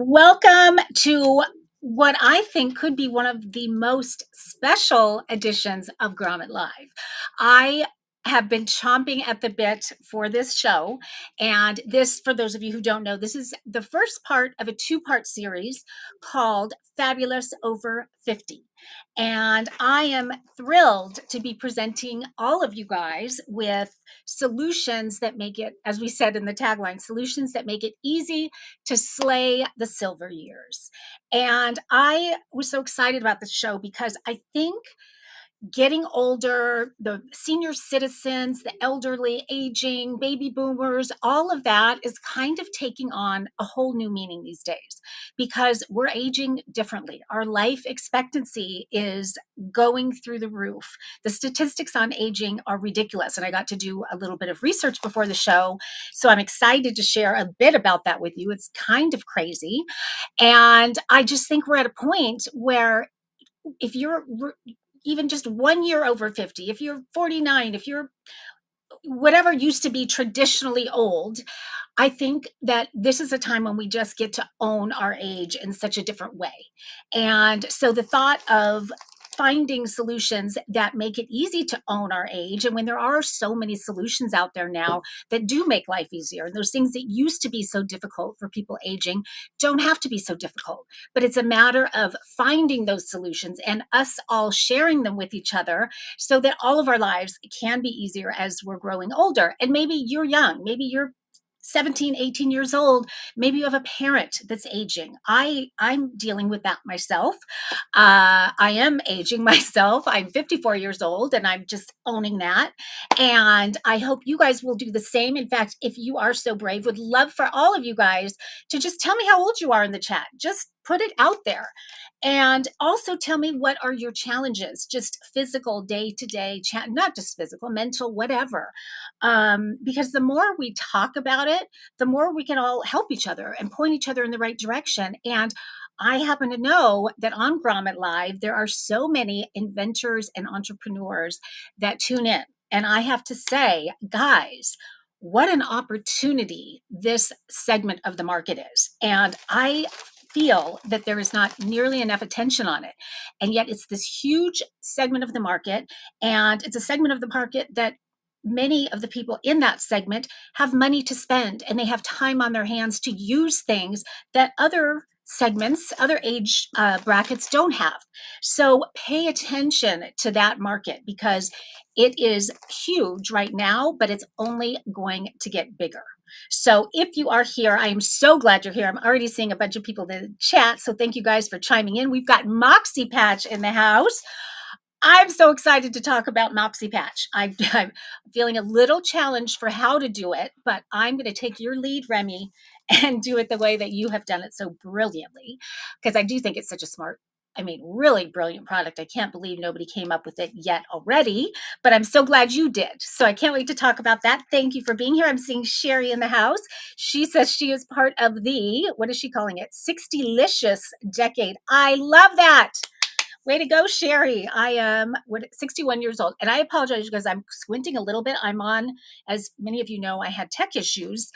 Welcome to what I think could be one of the most special editions of Grommet Live. I have been chomping at the bit for this show. And this, for those of you who don't know, this is the first part of a two-part series called Fabulous Over 50. And I am thrilled to be presenting all of you guys with solutions that make it, as we said in the tagline, solutions that make it easy to slay the silver years. And I was so excited about this show because I think getting older, the senior citizens, the elderly, aging, baby boomers, all of that is kind of taking on a whole new meaning these days because we're aging differently. Our life expectancy is going through the roof. The statistics on aging are ridiculous. And I got to do a little bit of research before the show. So I'm excited to share a bit about that with you. It's kind of crazy. And I just think we're at a point where if you're even just 1 year over 50, if you're 49, if you're whatever used to be traditionally old, I think that this is a time when we just get to own our age in such a different way. And so the thought of finding solutions that make it easy to own our age, and when there are so many solutions out there now that do make life easier, and those things that used to be so difficult for people aging don't have to be so difficult. But it's a matter of finding those solutions and us all sharing them with each other so that all of our lives can be easier as we're growing older. And maybe you're young, maybe you're 17, 18 years old. Maybe you have a parent that's aging. I'm dealing with that myself. I am aging myself. I'm 54 years old and I'm just owning that. And I hope you guys will do the same. In fact, if you are so brave, would love for all of you guys to just tell me how old you are in the chat. Just put it out there. And also tell me what are your challenges, just physical, day to day, not just physical, mental, whatever. Because the more we talk about it, the more we can all help each other and point each other in the right direction. And I happen to know that on Grommet Live, there are so many inventors and entrepreneurs that tune in. And I have to say, guys, what an opportunity this segment of the market is. And I feel that there is not nearly enough attention on it. And yet it's this huge segment of the market. And it's a segment of the market that many of the people in that segment have money to spend and they have time on their hands to use things that other segments, other age brackets don't have. So pay attention to that market because it is huge right now, but it's only going to get bigger. So if you are here, I am so glad you're here. I'm already seeing a bunch of people in the chat. So thank you guys for chiming in. We've got Moxie Patch in the house. I'm so excited to talk about Moxie Patch. I'm feeling a little challenged for how to do it, but I'm going to take your lead, Remy, and do it the way that you have done it so brilliantly, because I do think it's such a smart, really brilliant product. I can't believe nobody came up with it yet already, but I'm so glad you did. So I can't wait to talk about that. Thank you for being here. I'm seeing Sherry in the house. She says she is part of the, what is she calling it? 60-licious decade. I love that. Way to go, Sherry. I am 61 years old. And I apologize because I'm squinting a little bit. I'm on, as many of you know, I had tech issues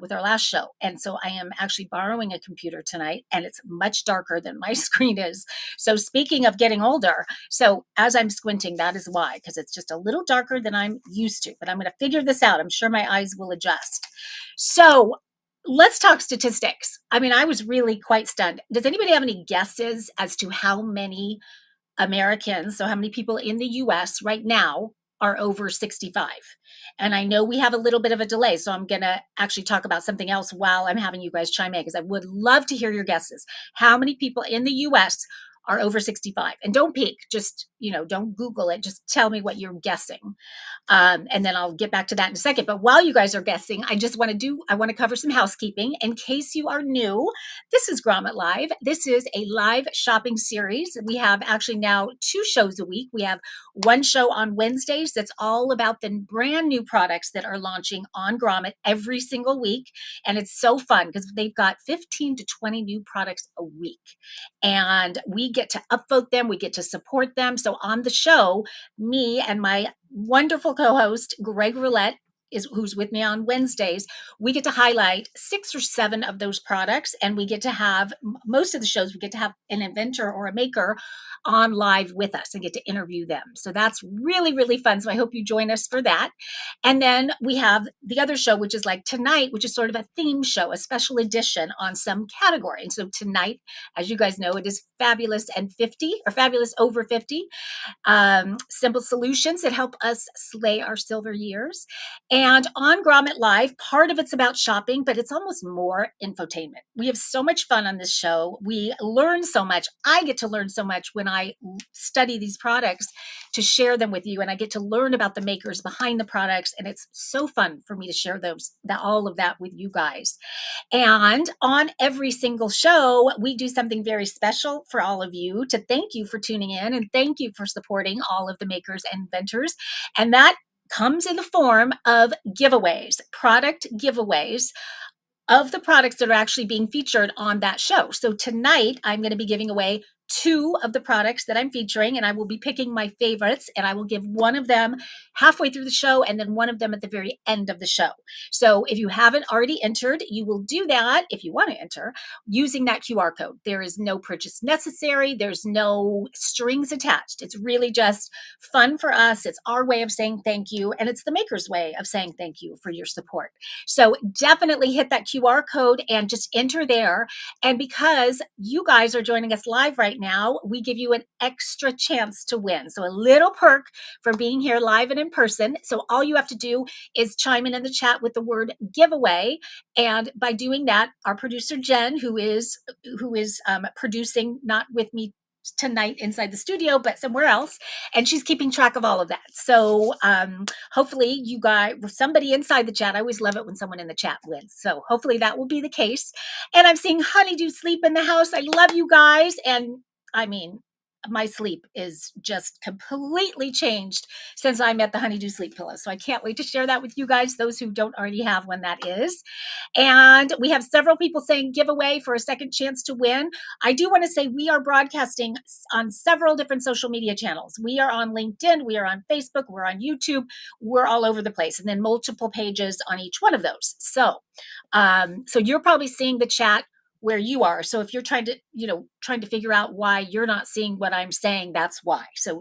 with our last show. And so I am actually borrowing a computer tonight and it's much darker than my screen is. So speaking of getting older, so as I'm squinting, that is why, because it's just a little darker than I'm used to. But I'm going to figure this out. I'm sure my eyes will adjust. So let's talk statistics. I was really quite stunned. Does anybody have any guesses as to how many Americans, so how many people in the US right now are over 65? And I know we have a little bit of a delay, so I'm going to actually talk about something else while I'm having you guys chime in, because I would love to hear your guesses. How many people in the US are over 65? And don't peek, just, don't Google it. Just tell me what you're guessing. And then I'll get back to that in a second. But while you guys are guessing, I want to cover some housekeeping. In case you are new, this is Grommet Live. This is a live shopping series. We have actually now 2 shows a week. We have one show on Wednesdays that's all about the brand new products that are launching on Grommet every single week. And it's so fun because they've got 15 to 20 new products a week. And we get to upvote them. We get to support them. So on the show, me and my wonderful co-host, Greg Roulette, who's with me on Wednesdays, we get to highlight 6 or 7 of those products, and we get to have most of the shows, we get to have an inventor or a maker on live with us and get to interview them. So that's really, really fun. So I hope you join us for that. And then we have the other show, which is like tonight, which is sort of a theme show, a special edition on some category. And so tonight, as you guys know, it is Fabulous and 50 or Fabulous over 50, simple solutions that help us slay our silver years. And on Grommet Live, part of it's about shopping, but it's almost more infotainment. We have so much fun on this show. We learn so much. I get to learn so much when I study these products to share them with you, and I get to learn about the makers behind the products, and it's so fun for me to share all of that with you guys. And on every single show, we do something very special for all of you to thank you for tuning in and thank you for supporting all of the makers and inventors. And that comes in the form of giveaways, product giveaways of the products that are actually being featured on that show. So tonight, I'm going to be giving away 2 of the products that I'm featuring, and I will be picking my favorites, and I will give one of them halfway through the show and then one of them at the very end of the show. So if you haven't already entered, you will do that if you want to enter using that QR code. There is no purchase necessary. There's no strings attached. It's really just fun for us. It's our way of saying thank you, and it's the maker's way of saying thank you for your support. So definitely hit that QR code and just enter there. And because you guys are joining us live right now, we give you an extra chance to win. So a little perk for being here live and in person. So all you have to do is chime in the chat with the word giveaway. And by doing that, our producer Jen, who is producing, not with me tonight inside the studio, but somewhere else, and she's keeping track of all of that. So hopefully you guys, somebody inside the chat, I always love it when someone in the chat wins. So hopefully that will be the case. And I'm seeing Honeydew Sleep in the house. I love you guys. And I mean, my sleep is just completely changed since I met the Honeydew Sleep pillow. So I can't wait to share that with you guys, those who don't already have one, that is. And we have several people saying giveaway for a second chance to win. I do want to say we are broadcasting on several different social media channels. We are on LinkedIn, we are on Facebook, we're on YouTube, we're all over the place, and then multiple pages on each one of those. So you're probably seeing the chat where you are. So if you're trying to figure out why you're not seeing what I'm saying, that's why. So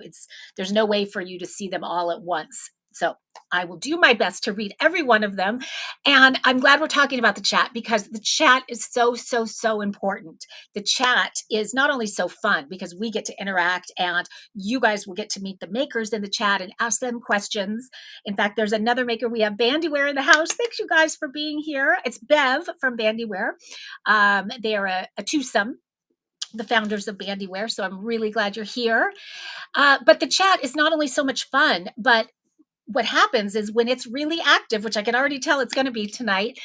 there's no way for you to see them all at once. So I will do my best to read every one of them. And I'm glad we're talking about the chat, because the chat is so, so, so important. The chat is not only so fun because we get to interact, and you guys will get to meet the makers in the chat and ask them questions. In fact, there's another maker. We have Bandyware in the house. Thanks you guys for being here. It's Bev from Bandyware. They are a twosome, the founders of Bandyware. So I'm really glad you're here. But the chat is not only so much fun, but what happens is when it's really active, which I can already tell it's going to be tonight,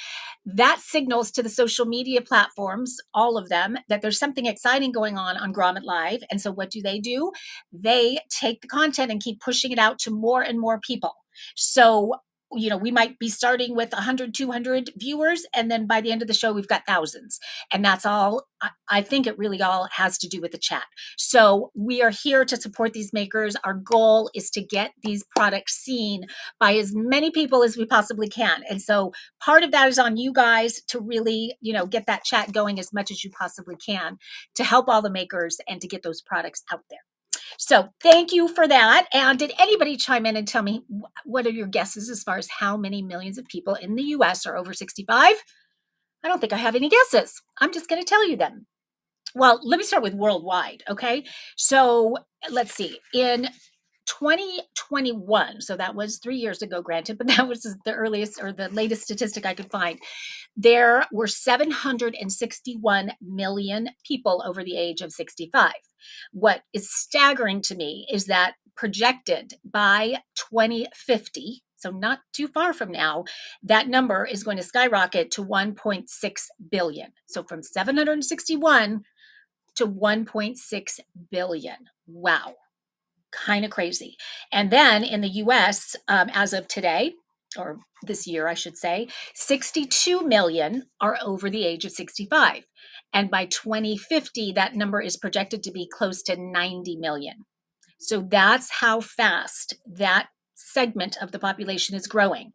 that signals to the social media platforms, all of them, that there's something exciting going on Grommet Live. And so what do? They take the content and keep pushing it out to more and more people. So we might be starting with 100, 200 viewers, and then by the end of the show, we've got thousands. And that's all, I think it really all has to do with the chat. So we are here to support these makers. Our goal is to get these products seen by as many people as we possibly can. And so part of that is on you guys to really, get that chat going as much as you possibly can to help all the makers and to get those products out there. So thank you for that. And did anybody chime in and tell me what are your guesses as far as how many millions of people in the US are over 65? I don't think I have any guesses. I'm just going to tell you them. Well, let me start with worldwide. Okay. So let's see. In 2021, so that was 3 years ago, granted, but that was the earliest or the latest statistic I could find. There were 761 million people over the age of 65. What is staggering to me is that projected by 2050, so not too far from now, that number is going to skyrocket to 1.6 billion. So from 761 to 1.6 billion. Wow. Kind of crazy. And then in the US, as of today, or this year, I should say, 62 million are over the age of 65. And by 2050, that number is projected to be close to 90 million. So that's how fast that segment of the population is growing.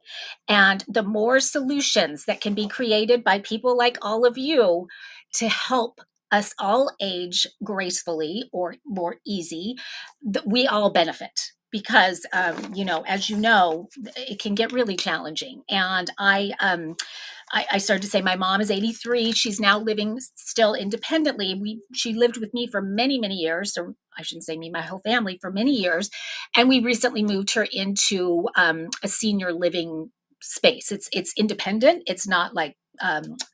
And the more solutions that can be created by people like all of you to help us all age gracefully or more easy, we all benefit. Because as you know, it can get really challenging. And I started to say my mom is 83. She's now living still independently. She lived with me for many, many years. Or I shouldn't say me, my whole family for many years. And we recently moved her into a senior living space. It's independent. It's not like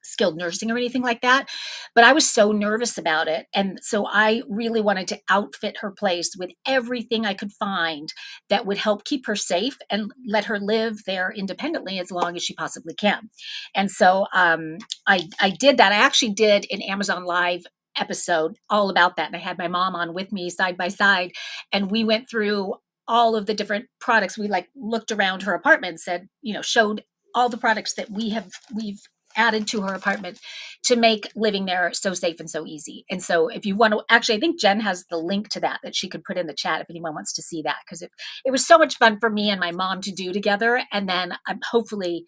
skilled nursing or anything like that. But I was so nervous about it. And so I really wanted to outfit her place with everything I could find that would help keep her safe and let her live there independently as long as she possibly can. And so I did that. I actually did an Amazon Live episode all about that. And I had my mom on with me side by side. And we went through all of the different products. We like looked around her apartment and said, showed all the products that we've added to her apartment to make living there so safe and so easy. And so if you want to, actually, I think Jen has the link to that she could put in the chat if anyone wants to see that, because it was so much fun for me and my mom to do together. And then hopefully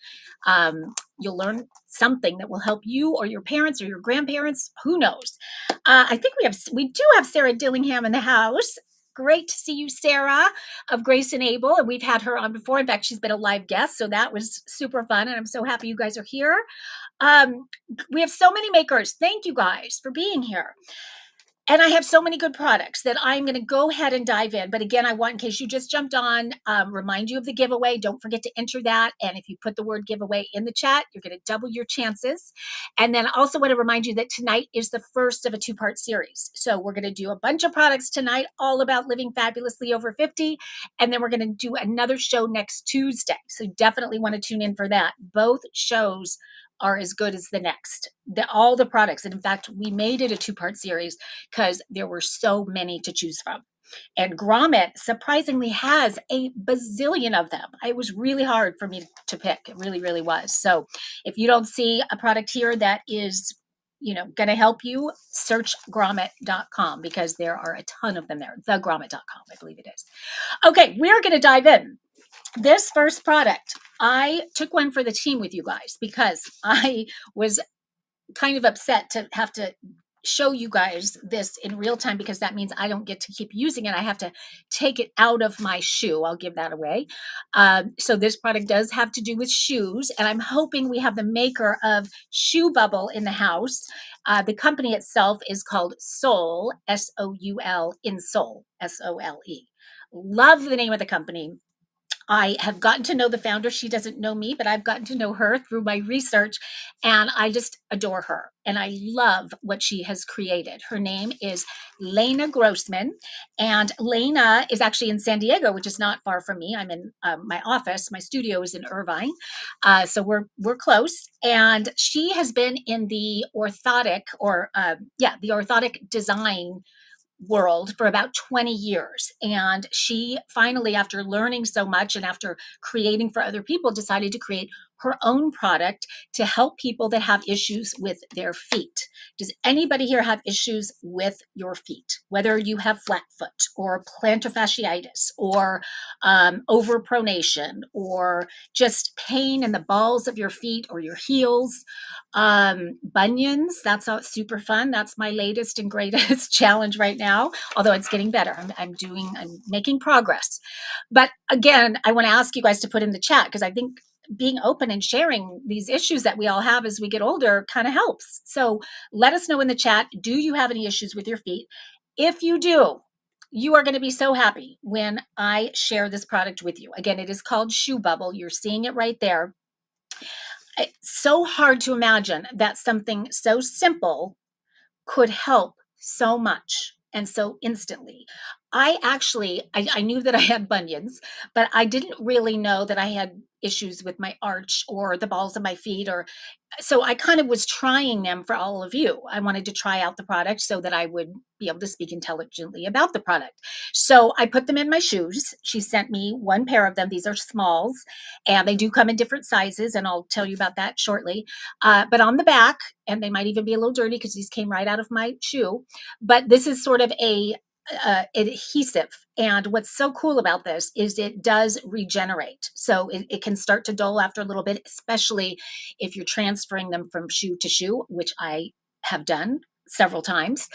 you'll learn something that will help you or your parents or your grandparents. Who knows? I think we do have Sarah Dillingham in the house. Great to see you, Sarah of Grace and Able. And we've had her on before. In fact, she's been a live guest. So that was super fun. And I'm so happy you guys are here. We have so many makers. Thank you guys for being here. And I have so many good products that I'm going to go ahead and dive in. But again, I want, in case you just jumped on, remind you of the giveaway. Don't forget to enter that. And if you put the word giveaway in the chat, you're going to double your chances. And then I also want to remind you that tonight is the first of a 2-part series. So we're going to do a bunch of products tonight, all about living fabulously over 50. And then we're going to do another show next Tuesday. So you definitely want to tune in for that. Both shows are as good as the next. All the products. And in fact, we made it a 2-part series because there were so many to choose from. And Grommet surprisingly has a bazillion of them. It was really hard for me to pick. It really, really was. So if you don't see a product here that is going to help you, search grommet.com because there are a ton of them there. Thegrommet.com, I believe it is. Okay, we're going to dive in. This first product, I took one for the team with you guys because I was kind of upset to have to show you guys this in real time, because that means I don't get to keep using it. I have to take it out of my shoe. I'll give that away. So this product does have to do with shoes, and I'm hoping we have the maker of Shoe Bubble in the house. The company itself is called Soul, S-O-U-L, in Soul, S-O-L-E. Love the name of the company. I have gotten to know the founder. She doesn't know me, but I've gotten to know her through my research, and I just adore her. And I love what she has created. Her name is Lena Grossman, and Lena is actually in San Diego, which is not far from me. I'm in my office. My studio is in Irvine, so we're close. And she has been in the orthotic the orthotic design world for about 20 years. And she finally, after learning so much and after creating for other people, decided to create her own product to help people that have issues with their feet. Does anybody here have issues with your feet? Whether you have flat foot or plantar fasciitis or overpronation or just pain in the balls of your feet or your heels, bunions, that's super fun. That's my latest and greatest challenge right now, although it's getting better. I'm making progress. But again, I want to ask you guys to put in the chat, because I think being open and sharing these issues that we all have as we get older kind of helps. So let us know in the chat, do you have any issues with your feet? If you do, you are going to be so happy when I share this product with you. Again, it is called Shoe Bubble. You're seeing it right there. It's so hard to imagine that something so simple could help so much and so instantly. I knew that I had bunions, but I didn't really know that I had issues with my arch or the balls of my feet, or so I kind of was trying them for all of you. I wanted to try out the product so that I would be able to speak intelligently about the product. So I put them in my shoes. She sent me one pair of them. These are smalls, and they do come in different sizes, and I'll tell you about that shortly. But on the back, and they might even be a little dirty because these came right out of my shoe, but this is sort of adhesive. And what's so cool about this is it does regenerate. So it can start to dull after a little bit, especially if you're transferring them from shoe to shoe, which I have done several times.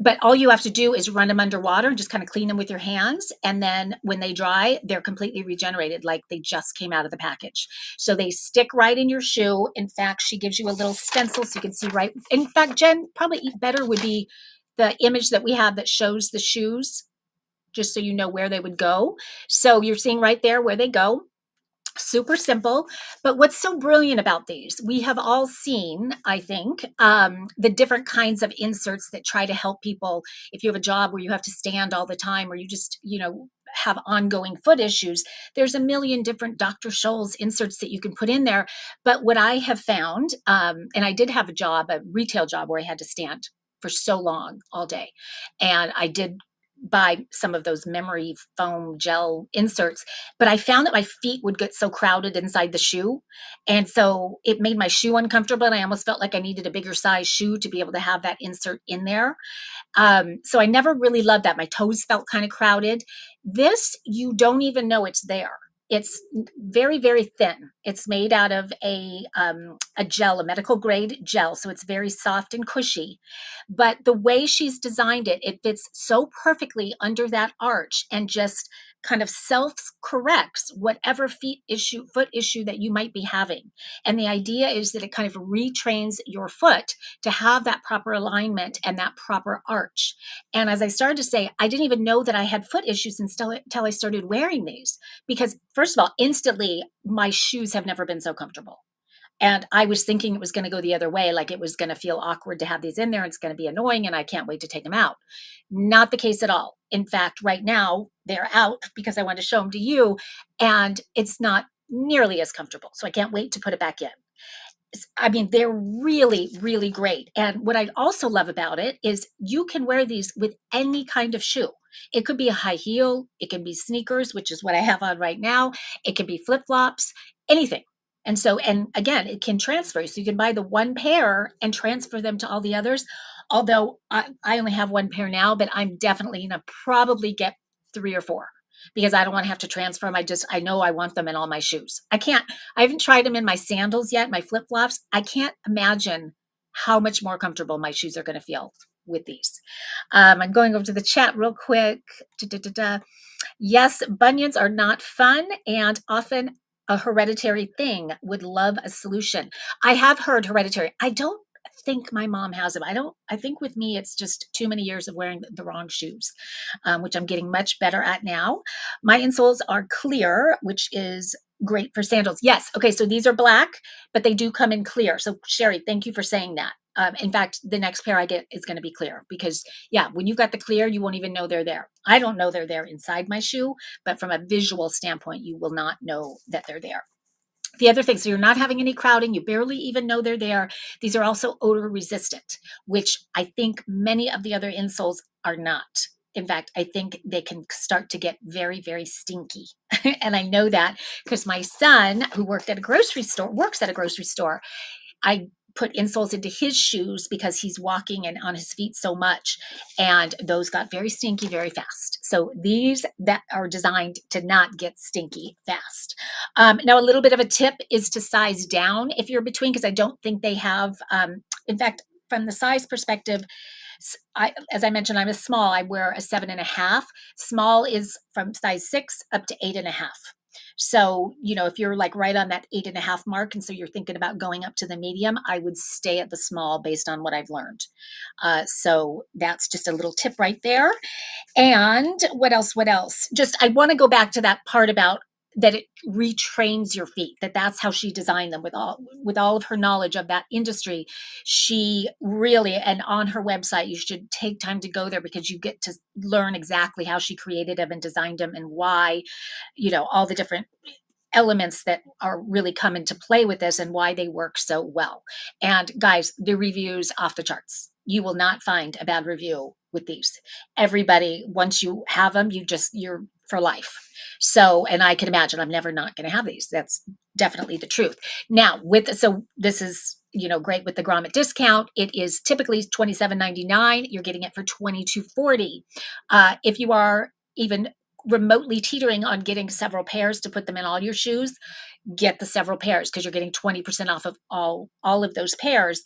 But all you have to do is run them underwater and just kind of clean them with your hands. And then when they dry, they're completely regenerated, like they just came out of the package. So they stick right in your shoe. In fact, she gives you a little stencil so you can see right. In fact, Jen, probably better would be the image that we have that shows the shoes, just so you know where they would go. So you're seeing right there where they go. Super simple. But what's so brilliant about these, we have all seen, I think, the different kinds of inserts that try to help people. If you have a job where you have to stand all the time, or you just, have ongoing foot issues, there's a million different Dr. Scholl's inserts that you can put in there. But what I have found, and I did have a retail job where I had to stand for so long all day. And I did buy some of those memory foam gel inserts, but I found that my feet would get so crowded inside the shoe. And so it made my shoe uncomfortable. And I almost felt like I needed a bigger size shoe to be able to have that insert in there. So I never really loved that. My toes felt kind of crowded. This, you don't even know it's there. It's very, very thin. It's made out of a gel, a medical grade gel. So it's very soft and cushy. But the way she's designed it, it fits so perfectly under that arch and just kind of self corrects whatever foot issue that you might be having. And the idea is that it kind of retrains your foot to have that proper alignment and that proper arch. And as I started to say, I didn't even know that I had foot issues until I started wearing these, because first of all, instantly my shoes have never been so comfortable. And I was thinking it was going to go the other way, like it was going to feel awkward to have these in there. It's going to be annoying and I can't wait to take them out. Not the case at all. In fact, right now they're out because I wanted to show them to you, and it's not nearly as comfortable. So I can't wait to put it back in. I mean, they're really, really great. And what I also love about it is you can wear these with any kind of shoe. It could be a high heel, it can be sneakers, which is what I have on right now. It can be flip flops, anything. And so, and again, it can transfer. So you can buy the one pair and transfer them to all the others. Although I only have one pair now, but I'm definitely going to probably get 3 or 4 because I don't want to have to transfer them. I know I want them in all my shoes. I haven't tried them in my sandals yet, my flip flops. I can't imagine how much more comfortable my shoes are going to feel with these. I'm going over to the chat real quick. Da-da-da-da. Yes, bunions are not fun and often a hereditary thing. Would love a solution. I have heard hereditary. I don't think my mom has them. I think with me, it's just too many years of wearing the wrong shoes, which I'm getting much better at now. My insoles are clear, which is great for sandals. Yes. Okay. So these are black, but they do come in clear. So Sherry, thank you for saying that. In fact, the next pair I get is going to be clear because, yeah, when you've got the clear, you won't even know they're there. I don't know they're there inside my shoe, but from a visual standpoint, you will not know that they're there. The other thing, so you're not having any crowding, you barely even know they're there. These are also odor resistant, which I think many of the other insoles are not. In fact, I think they can start to get very, very stinky. And I know that because my son, who works at a grocery store, I put insoles into his shoes because he's walking and on his feet so much, and those got very stinky very fast. So these that are designed to not get stinky fast. Now, a little bit of a tip is to size down if you're between, because I don't think they have. In fact, from the size perspective, as I mentioned, I'm a small. I wear a 7.5. Small is from size 6 up to 8.5. So, if you're like right on that 8.5 mark, and so you're thinking about going up to the medium, I would stay at the small based on what I've learned. So that's just a little tip right there. And what else? Just, I want to go back to that part about that it retrains your feet, that's how she designed them with all of her knowledge of that industry. She really, and on her website, you should take time to go there because you get to learn exactly how she created them and designed them and why, all the different elements that are really come into play with this and why they work so well. And guys, the reviews off the charts. You will not find a bad review with these. Everybody, once you have them, you're for life. So, and I can imagine I'm never not going to have these. That's definitely the truth. Now, so this is great with the Grommet discount. It is typically $27.99. You're getting it for $22.40. If you are even remotely teetering on getting several pairs to put them in all your shoes, get the several pairs because you're getting 20% off of all of those pairs.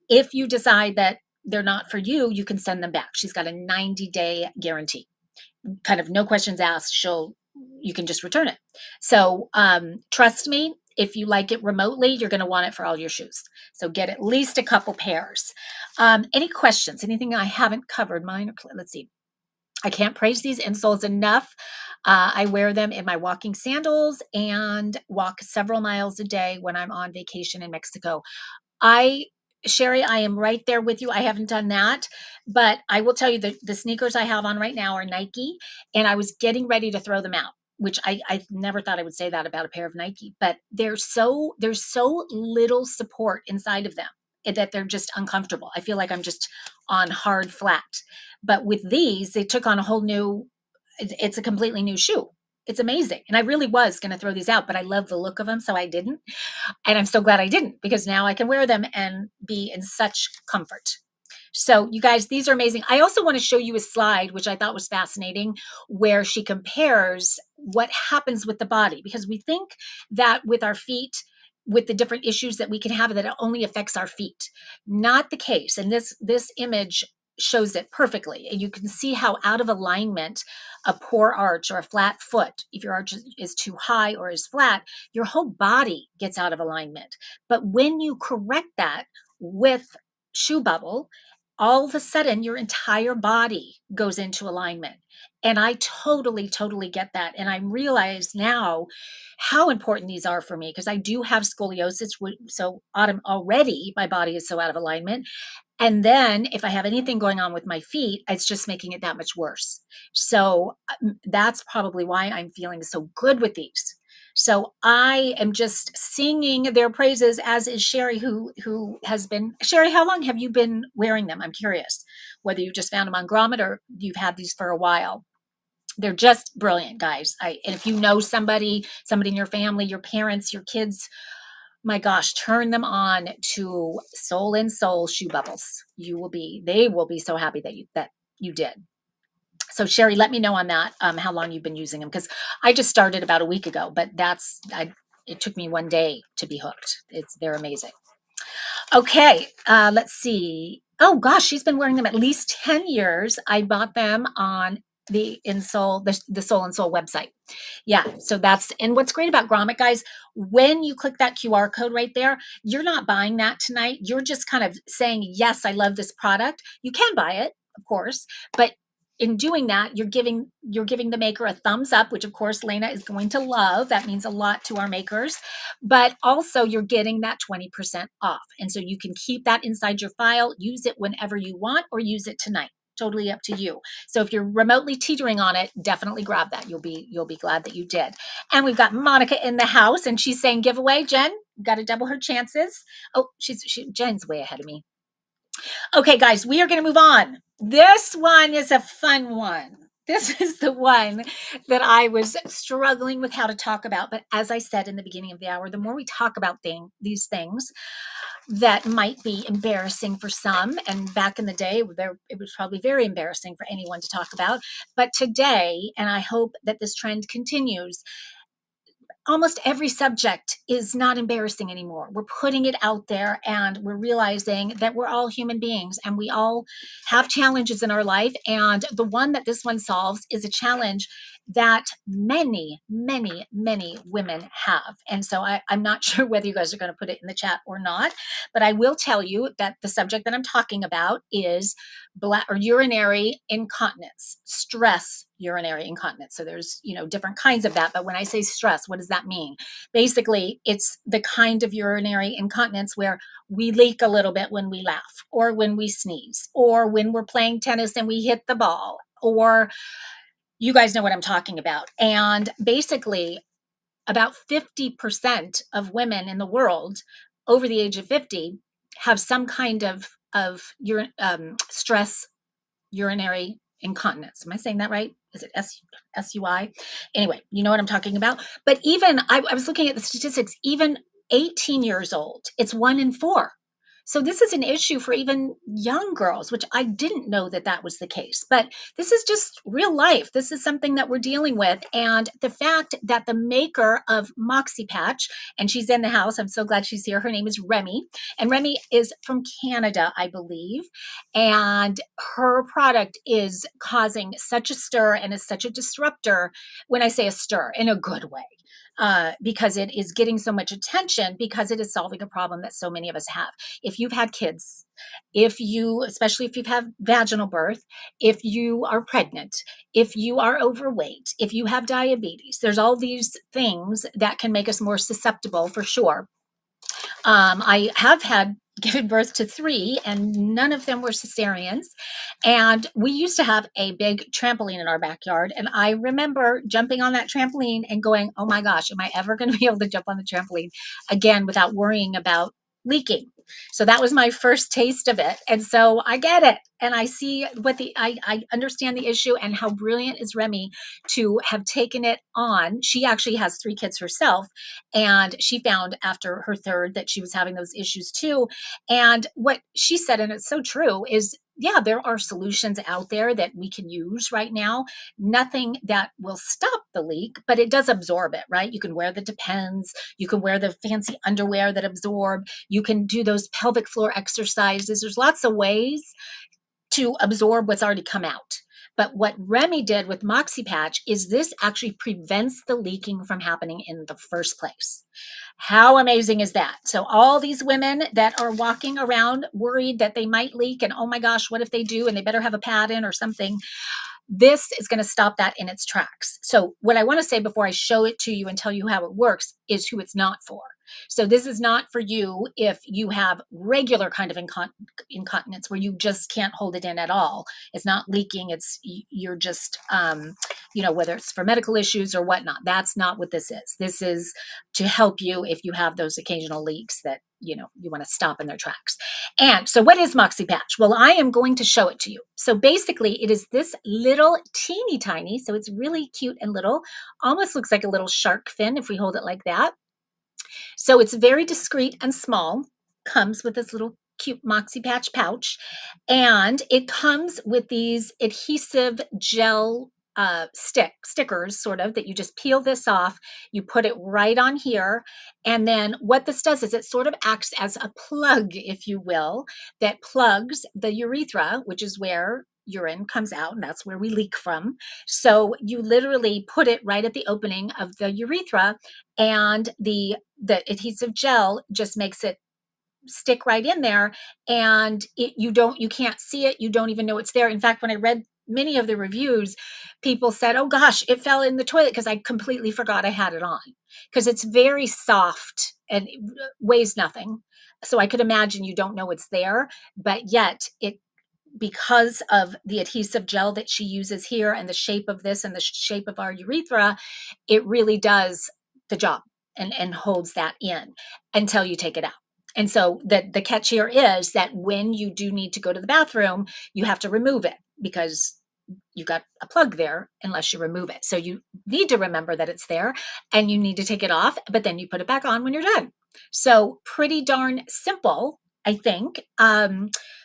If you decide that they're not for you, you can send them back. She's got a 90-day guarantee. Kind of no questions asked. You can just return it. So trust me, if you like it remotely, you're going to want it for all your shoes. So get at least a couple pairs. Any questions? Anything I haven't covered? Mine? Let's see. I can't praise these insoles enough. I wear them in my walking sandals and walk several miles a day when I'm on vacation in Mexico. Sherry, I am right there with you. I haven't done that, but I will tell you that the sneakers I have on right now are Nike, and I was getting ready to throw them out, which I never thought I would say that about a pair of Nike, but there's so little support inside of them that they're just uncomfortable. I feel like I'm just on hard flat. But with these, they took on a whole new, it's a completely new shoe. It's amazing. And I really was going to throw these out, but I love the look of them, so I didn't. And I'm so glad I didn't, because now I can wear them and be in such comfort. So you guys, these are amazing. I also want to show you a slide, which I thought was fascinating, where she compares what happens with the body, because we think that with our feet, with the different issues that we can have, that it only affects our feet. Not the case. And this image shows it perfectly. And you can see how out of alignment a poor arch or a flat foot, if your arch is too high or is flat, your whole body gets out of alignment. But when you correct that with Shoe Bubble, all of a sudden your entire body goes into alignment. And I totally, totally get that. And I realize now how important these are for me, because I do have scoliosis. So already my body is so out of alignment. And then if I have anything going on with my feet, it's just making it that much worse. So that's probably why I'm feeling so good with these. So I am just singing their praises, as is Sherry, who has been. Sherry, how long have you been wearing them? I'm curious whether you just found them on Grommet or you've had these for a while. They're just brilliant, guys. And if you know somebody in your family, your parents, your kids, my gosh, turn them on to Soul in Soul Shoe Bubbles. They will be so happy that you did. So Sherry, let me know on that, how long you've been using them, because I just started about a week ago, but it took me one day to be hooked. They're amazing. Okay, let's see. Oh gosh, she's been wearing them at least 10 years. I bought them on the Soul and Soul website. Yeah, so and what's great about Grommet, guys, when you click that QR code right there, you're not buying that tonight. You're just kind of saying, yes, I love this product. You can buy it, of course, but in doing that, you're giving the maker a thumbs up, which of course Lena is going to love. That means a lot to our makers. But also you're getting that 20% off. And so you can keep that inside your file, use it whenever you want, or use it tonight. Totally up to you. So if you're remotely teetering on it, definitely grab that. You'll be glad that you did. And we've got Monica in the house, and she's saying giveaway. Jen, got to double her chances. Oh, Jen's way ahead of me. Okay, guys, we are going to move on. This one is a fun one. This is the one that I was struggling with how to talk about. But as I said in the beginning of the hour, the more we talk about these things that might be embarrassing for some, and back in the day, it was probably very embarrassing for anyone to talk about. But today, and I hope that this trend continues, almost every subject is not embarrassing anymore. We're putting it out there, and we're realizing that we're all human beings and we all have challenges in our life. And the one that this one solves is a challenge that many, many, many women have. And so I'm not sure whether you guys are going to put it in the chat or not, but I will tell you that the subject that I'm talking about is urinary incontinence, stress urinary incontinence. So there's, different kinds of that. But when I say stress, what does that mean? Basically, it's the kind of urinary incontinence where we leak a little bit when we laugh, or when we sneeze, or when we're playing tennis and we hit the ball, or you guys know what I'm talking about. And basically, about 50% of women in the world over the age of 50 have some kind of stress urinary incontinence. Am I saying that right? Is it SUI? Anyway, you know what I'm talking about. But even I was looking at the statistics, even 18 years old, it's 1 in 4. So this is an issue for even young girls, which I didn't know that that was the case. But this is just real life. This is something that we're dealing with. And the fact that the maker of Moxie Patch, and she's in the house, I'm so glad she's here. Her name is Remy. And Remy is from Canada, I believe. And her product is causing such a stir and is such a disruptor. When I say a stir, in a good way. Because it is getting so much attention because it is solving a problem that so many of us have. If you've had kids, especially if you've had vaginal birth, if you are pregnant, if you are overweight, if you have diabetes, there's all these things that can make us more susceptible for sure. I have had given birth to 3, and none of them were cesareans. And we used to have a big trampoline in our backyard. And I remember jumping on that trampoline and going, oh my gosh, am I ever going to be able to jump on the trampoline again without worrying about leaking? So that was my first taste of it. And so I get it. And I see I understand the issue, and how brilliant is Remy to have taken it on. She actually has 3 kids herself. And she found after her third that she was having those issues too. And what she said, and it's so true, is yeah, there are solutions out there that we can use right now. Nothing that will stop the leak, but it does absorb it, right? You can wear the Depends. You can wear the fancy underwear that absorb. You can do those pelvic floor exercises. There's lots of ways to absorb what's already come out. But what Remy did with Moxie Patch is this actually prevents the leaking from happening in the first place. How amazing is that? So all these women that are walking around worried that they might leak, and oh my gosh, what if they do, and they better have a pad in or something, this is going to stop that in its tracks. So what I want to say before I show it to you and tell you how it works is who it's not for. So this is not for you if you have regular kind of incontinence where you just can't hold it in at all. It's not leaking. You're just, whether it's for medical issues or whatnot. That's not what this is. This is to help you if you have those occasional leaks that, you want to stop in their tracks. And so what is Moxie Patch? Well, I am going to show it to you. So basically it is this little teeny tiny, so it's really cute and little, almost looks like a little shark fin if we hold it like that. So it's very discreet and small, comes with this little cute Moxie Patch pouch, and it comes with these adhesive gel stickers, sort of, that you just peel this off, you put it right on here, and then what this does is it sort of acts as a plug, if you will, that plugs the urethra, which is where urine comes out, and that's where we leak from. So you literally put it right at the opening of the urethra, and the adhesive gel just makes it stick right in there, and you can't see it, you don't even know it's there. In fact, when I read many of the reviews, people said, oh gosh, it fell in the toilet because I completely forgot I had it on, because it's very soft and it weighs nothing. So I could imagine you don't know it's there, but yet because of the adhesive gel that she uses here and the shape of this and the shape of our urethra, it really does the job and holds that in until you take it out. And so the catch here is that when you do need to go to the bathroom, you have to remove it because you've got a plug there unless you remove it. So you need to remember that it's there and you need to take it off, but then you put it back on when you're done. So pretty darn simple, I think.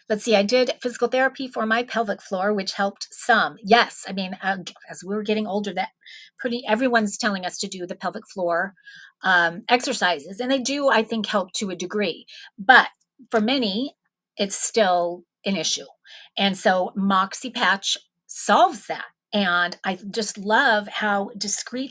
Let's see, I did physical therapy for my pelvic floor, which helped some. Yes, I mean, as we were getting older, everyone's telling us to do the pelvic floor exercises, and they do, I think, help to a degree. But for many, it's still an issue. And so Moxie Patch solves that. And I just love how discreet